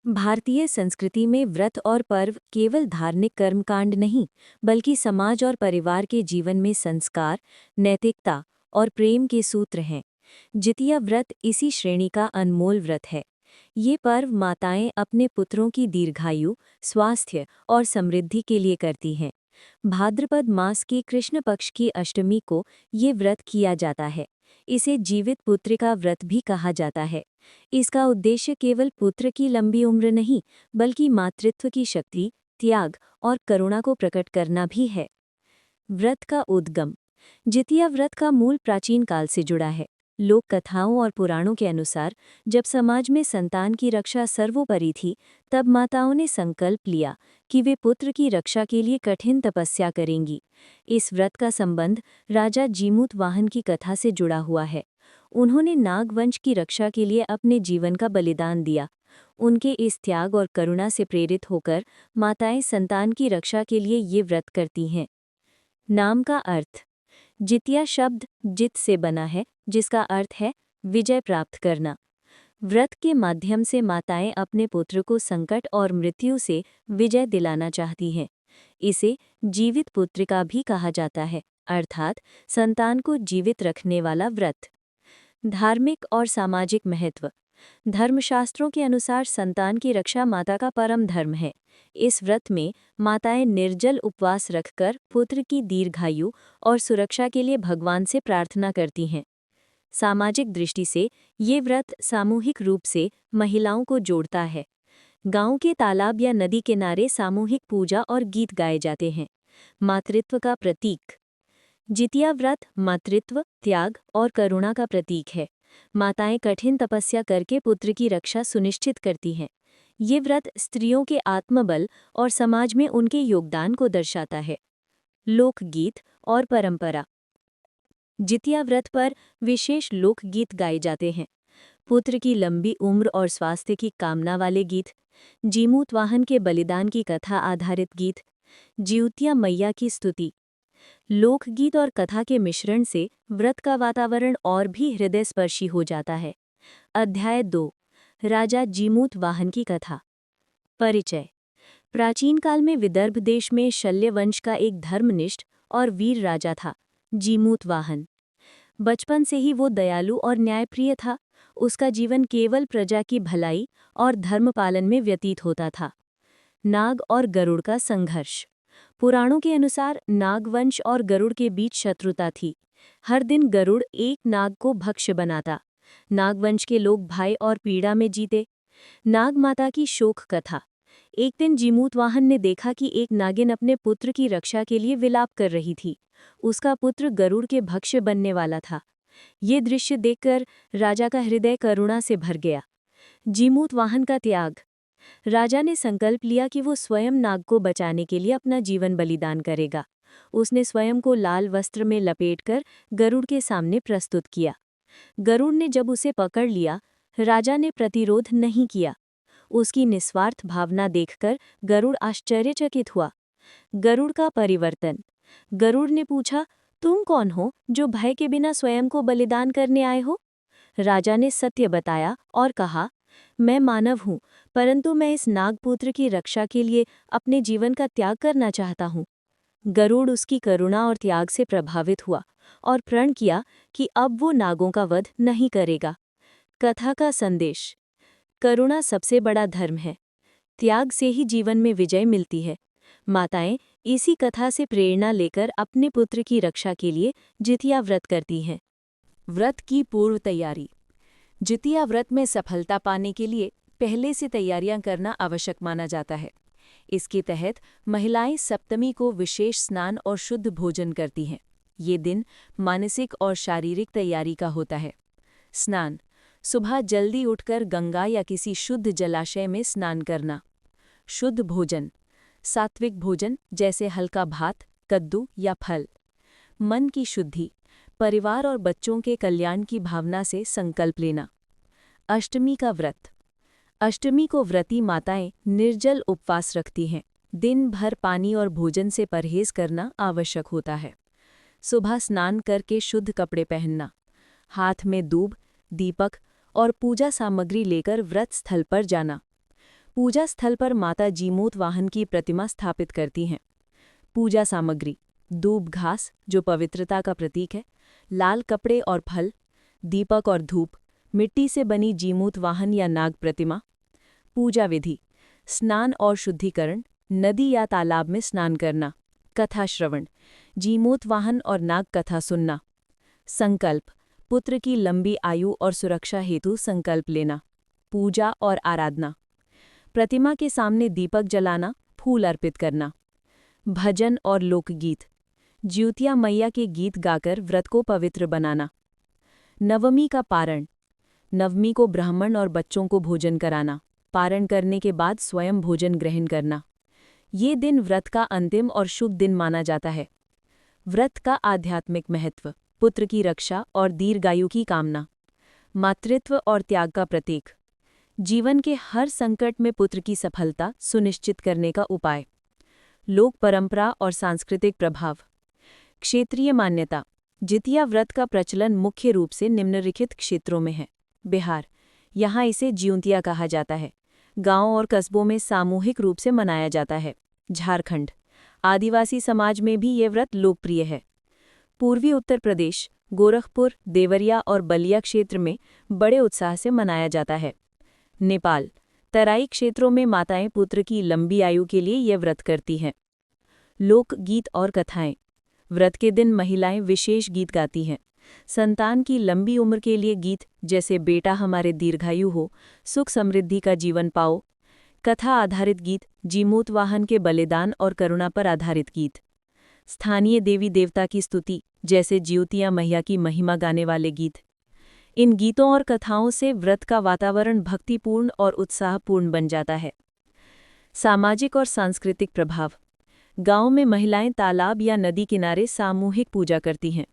भारतीय संस्कृति में व्रत और पर्व केवल धार्मिक कर्मकांड नहीं, बल्कि समाज और परिवार के जीवन में संस्कार, नैतिकता और प्रेम के सूत्र हैं। जितिया व्रत इसी श्रेणी का अनमोल व्रत है। ये पर्व माताएं अपने पुत्रों की दीर्घायु, स्वास्थ्य और समृद्धि के लिए करती हैं। भाद्रपद मास की कृष्ण पक्ष की अष्टमी को ये व्रत किया जाता है। इसे जीवित पुत्रिका व्रत भी कहा जाता है। इसका उद्देश्य केवल पुत्र की लंबी उम्र नहीं, बल्कि मातृत्व की शक्ति, त्याग और करुणा को प्रकट करना भी है। व्रत का उद्गम। जितिया व्रत का मूल प्राचीन काल से जुड़ा है। लोक कथाओं और पुराणों के अनुसार जब समाज में संतान की रक्षा सर्वोपरि थी, तब माताओं ने संकल्प लिया कि वे पुत्र की रक्षा के लिए कठिन तपस्या करेंगी। इस व्रत का संबंध राजा जीमूत वाहन की कथा से जुड़ा हुआ है। उन्होंने नागवंश की रक्षा के लिए अपने जीवन का बलिदान दिया। उनके इस त्याग और करुणा से प्रेरित होकर माताएं संतान की रक्षा के लिए ये व्रत करती हैं। नाम का अर्थ। जितिया शब्द जित से बना है, जिसका अर्थ है विजय प्राप्त करना। व्रत के माध्यम से माताएं अपने पुत्र को संकट और मृत्यु से विजय दिलाना चाहती हैं। इसे जीवित पुत्रिका भी कहा जाता है, अर्थात संतान को जीवित रखने वाला व्रत। धार्मिक और सामाजिक महत्व। धर्मशास्त्रों के अनुसार संतान की रक्षा माता का परम धर्म है। इस व्रत में माताएं निर्जल उपवास रखकर पुत्र की दीर्घायु और सुरक्षा के लिए भगवान से प्रार्थना करती हैं। सामाजिक दृष्टि से ये व्रत सामूहिक रूप से महिलाओं को जोड़ता है। गांव के तालाब या नदी किनारे सामूहिक पूजा और गीत गाए जाते हैं। मातृत्व का प्रतीक। जितिया व्रत मातृत्व, त्याग और करुणा का प्रतीक है। माताएं कठिन तपस्या करके पुत्र की रक्षा सुनिश्चित करती हैं। ये व्रत स्त्रियों के आत्मबल और समाज में उनके योगदान को दर्शाता है। लोकगीत और परंपरा। जितिया व्रत पर विशेष लोकगीत गाए जाते हैं। पुत्र की लंबी उम्र और स्वास्थ्य की कामना वाले गीत, जीमूत वाहन के बलिदान की कथा आधारित गीत, जिउतिया मैया की स्तुति। लोकगीत और कथा के मिश्रण से व्रत का वातावरण और भी हृदयस्पर्शी हो जाता है। अध्याय 2। राजा जीमूत वाहन की कथा। परिचय। प्राचीन काल में विदर्भ देश में शल्य वंश का एक धर्मनिष्ठ और वीर राजा था, जीमूत वाहन। बचपन से ही वो दयालु और न्यायप्रिय था। उसका जीवन केवल प्रजा की भलाई और धर्म पालन में व्यतीत होता था। नाग और गरुड़ का संघर्ष। पुराणों के अनुसार नागवंश और गरुड़ के बीच शत्रुता थी। हर दिन गरुड़ एक नाग को भक्ष्य बनाता। नागवंश के लोग भय और पीड़ा में जीते। नाग माता की शोक कथा। एक दिन जीमूत वाहन ने देखा कि एक नागिन अपने पुत्र की रक्षा के लिए विलाप कर रही थी। उसका पुत्र गरुड़ के भक्ष्य बनने वाला था। ये दृश्य देखकर राजा का हृदय करुणा से भर गया। जीमूत वाहन का त्याग। राजा ने संकल्प लिया कि वो स्वयं नाग को बचाने के लिए अपना जीवन बलिदान करेगा। उसने स्वयं को लाल वस्त्र में लपेटकर गरुड़ के सामने प्रस्तुत किया। गरुड़ ने जब उसे पकड़ लिया, राजा ने प्रतिरोध नहीं किया। उसकी निस्वार्थ भावना देखकर गरुड़ आश्चर्यचकित हुआ। गरुड़ का परिवर्तन। गरुड़ ने पूछा, तुम कौन हो जो भय के बिना स्वयं को बलिदान करने आए हो? राजा ने सत्य बताया और कहा, मैं मानव हूँ, परंतु मैं इस नागपुत्र की रक्षा के लिए अपने जीवन का त्याग करना चाहता हूँ। गरुड़ उसकी करुणा और त्याग से प्रभावित हुआ और प्रण किया कि अब वो नागों का वध नहीं करेगा। कथा का संदेश। करुणा सबसे बड़ा धर्म है। त्याग से ही जीवन में विजय मिलती है। माताएं इसी कथा से प्रेरणा लेकर अपने पुत्र की रक्षा के लिए जितिया व्रत करती हैं। व्रत की पूर्व तैयारी। जितिया व्रत में सफलता पाने के लिए पहले से तैयारियां करना आवश्यक माना जाता है। इसके तहत महिलाएं सप्तमी को विशेष स्नान और शुद्ध भोजन करती हैं। ये दिन मानसिक और शारीरिक तैयारी का होता है। स्नान। सुबह जल्दी उठकर गंगा या किसी शुद्ध जलाशय में स्नान करना। शुद्ध भोजन। सात्विक भोजन जैसे हल्का भात, कद्दू या फल। मन की शुद्धि। परिवार और बच्चों के कल्याण की भावना से संकल्प लेना। अष्टमी का व्रत। अष्टमी को व्रती माताएं निर्जल उपवास रखती हैं। दिन भर पानी और भोजन से परहेज करना आवश्यक होता है। सुबह स्नान करके शुद्ध कपड़े पहनना। हाथ में दूब, दीपक और पूजा सामग्री लेकर व्रत स्थल पर जाना। पूजा स्थल पर माता जीमूत वाहन की प्रतिमा स्थापित करती हैं। पूजा सामग्री: दूब घास जो पवित्रता का प्रतीक है, लाल कपड़े और फल, दीपक और धूप, मिट्टी से बनी जीमूत वाहन या नाग प्रतिमा। पूजा विधि: स्नान और शुद्धिकरण, नदी या तालाब में स्नान करना, कथा श्रवण, जीमूत वाहन और नाग कथा सुनना। संकल्प: पुत्र की लंबी आयु और सुरक्षा हेतु संकल्प लेना। पूजा और आराधना: प्रतिमा के सामने दीपक जलाना, फूल अर्पित करना। भजन और लोकगीत: ज्योतिया मैया के गीत गाकर व्रत को पवित्र बनाना। नवमी का पारण: नवमी को ब्राह्मण और बच्चों को भोजन कराना, पारण करने के बाद स्वयं भोजन ग्रहण करना। ये दिन व्रत का अंतिम और शुभ दिन माना जाता है। व्रत का आध्यात्मिक महत्व: पुत्र की रक्षा और दीर्घायु की कामना। मातृत्व और त्याग का प्रतीक: जीवन के हर संकट में पुत्र की सफलता सुनिश्चित करने का उपाय। लोक परंपरा और सांस्कृतिक प्रभाव: क्षेत्रीय मान्यता: जितिया व्रत का प्रचलन मुख्य रूप से निम्नलिखित क्षेत्रों में है। बिहार, यहाँ इसे ज्यूंतिया कहा जाता है। गांव और कस्बों में सामूहिक रूप से मनाया जाता है। झारखंड, आदिवासी समाज में भी ये व्रत लोकप्रिय है। पूर्वी उत्तर प्रदेश, गोरखपुर, देवरिया और बलिया क्षेत्र में बड़े उत्साह से मनाया जाता है। नेपाल, तराई क्षेत्रों में माताएं पुत्र की लंबी आयु के लिए यह व्रत करती हैं। लोक गीत और कथाएं: व्रत के दिन महिलाएं विशेष गीत गाती हैं। संतान की लंबी उम्र के लिए गीत जैसे बेटा हमारे दीर्घायु हो, सुख समृद्धि का जीवन पाओ। कथा आधारित गीत: जीमूत वाहन के बलिदान और करुणा पर आधारित गीत। स्थानीय देवी देवता की स्तुति जैसे ज्योतिया मैया की महिमा गाने वाले गीत। इन गीतों और कथाओं से व्रत का वातावरण भक्तिपूर्ण और उत्साहपूर्ण बन जाता है। सामाजिक और सांस्कृतिक प्रभाव: गांव में महिलाएं तालाब या नदी किनारे सामूहिक पूजा करती हैं।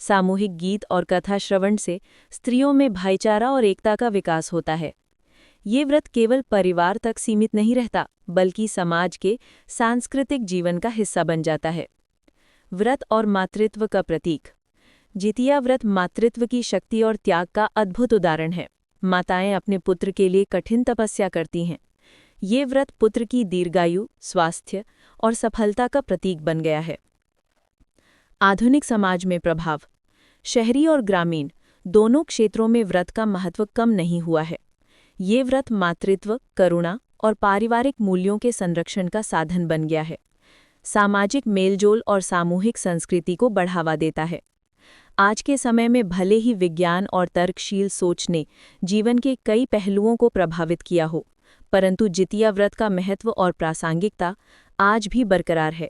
सामूहिक गीत और कथा श्रवण से स्त्रियों में भाईचारा और एकता का विकास होता है। ये व्रत केवल परिवार तक सीमित नहीं रहता, बल्कि समाज के सांस्कृतिक जीवन का हिस्सा बन जाता है। व्रत और मातृत्व का प्रतीक: जितिया व्रत मातृत्व की शक्ति और त्याग का अद्भुत उदाहरण है। माताएं अपने पुत्र के लिए कठिन तपस्या करती हैं। ये व्रत पुत्र की दीर्घायु, स्वास्थ्य और सफलता का प्रतीक बन गया है। आधुनिक समाज में प्रभाव: शहरी और ग्रामीण दोनों क्षेत्रों में व्रत का महत्व कम नहीं हुआ है। ये व्रत मातृत्व, करुणा और पारिवारिक मूल्यों के संरक्षण का साधन बन गया है। सामाजिक मेलजोल और सामूहिक संस्कृति को बढ़ावा देता है। आज के समय में भले ही विज्ञान और तर्कशील सोच ने जीवन के कई पहलुओं को प्रभावित किया हो, परंतु जितिया व्रत का महत्व और प्रासंगिकता आज भी बरकरार है।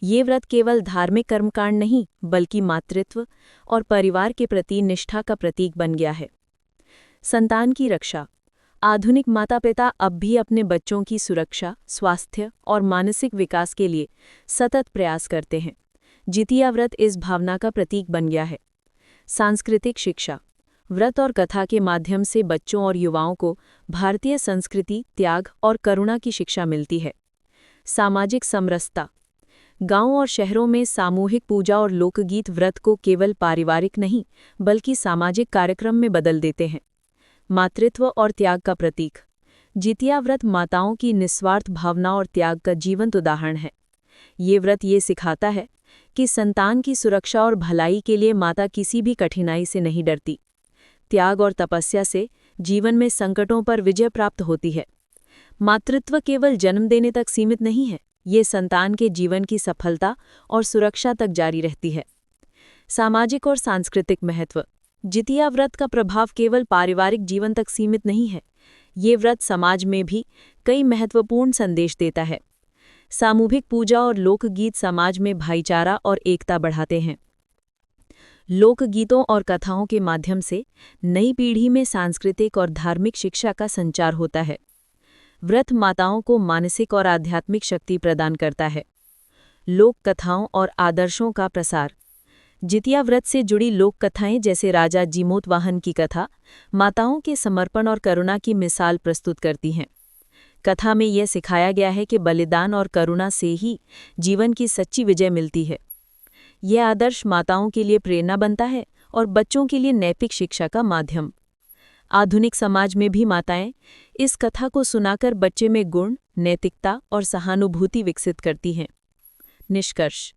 ये व्रत केवल धार्मिक कर्मकांड नहीं, बल्कि मातृत्व और परिवार के प्रति निष्ठा का प्रतीक बन गया है। संतान की रक्षा: आधुनिक माता-पिता अब भी अपने बच्चों की सुरक्षा, स्वास्थ्य और मानसिक विकास के लिए सतत प्रयास करते हैं। जितिया व्रत इस भावना का प्रतीक बन गया है। सांस्कृतिक शिक्षा: व्रत और कथा के माध्यम से बच्चों और युवाओं को भारतीय संस्कृति, त्याग और करुणा की शिक्षा मिलती है। सामाजिक समरसता: गांव और शहरों में सामूहिक पूजा और लोकगीत व्रत को केवल पारिवारिक नहीं, बल्कि सामाजिक कार्यक्रम में बदल देते हैं। मातृत्व और त्याग का प्रतीक: जितिया व्रत माताओं की निस्वार्थ भावना और त्याग का जीवंत उदाहरण है। ये व्रत ये सिखाता है कि संतान की सुरक्षा और भलाई के लिए माता किसी भी कठिनाई से नहीं डरती। त्याग और तपस्या से जीवन में संकटों पर विजय प्राप्त होती है। मातृत्व केवल जन्म देने तक सीमित नहीं है, ये संतान के जीवन की सफलता और सुरक्षा तक जारी रहती है। सामाजिक और सांस्कृतिक महत्व: जितिया व्रत का प्रभाव केवल पारिवारिक जीवन तक सीमित नहीं है, ये व्रत समाज में भी कई महत्वपूर्ण संदेश देता है। सामूहिक पूजा और लोकगीत समाज में भाईचारा और एकता बढ़ाते हैं। लोकगीतों और कथाओं के माध्यम से नई पीढ़ी में सांस्कृतिक और धार्मिक शिक्षा का संचार होता है। व्रत माताओं को मानसिक और आध्यात्मिक शक्ति प्रदान करता है। लोक कथाओं और आदर्शों का प्रसार: जितिया व्रत से जुड़ी लोक कथाएं जैसे राजा जीमूत वाहन की कथा माताओं के समर्पण और करुणा की मिसाल प्रस्तुत करती हैं। कथा में यह सिखाया गया है कि बलिदान और करुणा से ही जीवन की सच्ची विजय मिलती है। यह आदर्श माताओं के लिए प्रेरणा बनता है और बच्चों के लिए नैतिक शिक्षा का माध्यम। आधुनिक समाज में भी माताएं इस कथा को सुनाकर बच्चे में गुण, नैतिकता और सहानुभूति विकसित करती हैं। निष्कर्ष: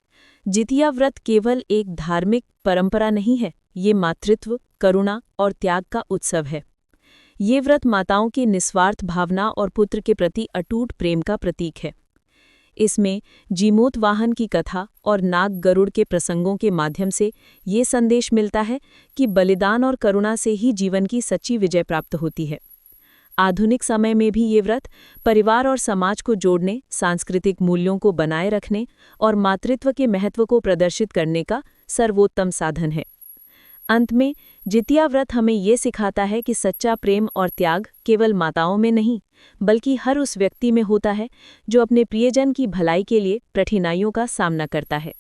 जितिया व्रत केवल एक धार्मिक परंपरा नहीं है, ये मातृत्व, करुणा और त्याग का उत्सव है। ये व्रत माताओं की निस्वार्थ भावना और पुत्र के प्रति अटूट प्रेम का प्रतीक है। इसमें जीमूत वाहन की कथा और नाग गरुड़ के प्रसंगों के माध्यम से ये संदेश मिलता है कि बलिदान और करुणा से ही जीवन की सच्ची विजय प्राप्त होती है। आधुनिक समय में भी ये व्रत परिवार और समाज को जोड़ने, सांस्कृतिक मूल्यों को बनाए रखने और मातृत्व के महत्व को प्रदर्शित करने का सर्वोत्तम साधन है। अंत में जितिया व्रत हमें ये सिखाता है कि सच्चा प्रेम और त्याग केवल माताओं में नहीं, बल्कि हर उस व्यक्ति में होता है जो अपने प्रियजन की भलाई के लिए कठिनाइयों का सामना करता है।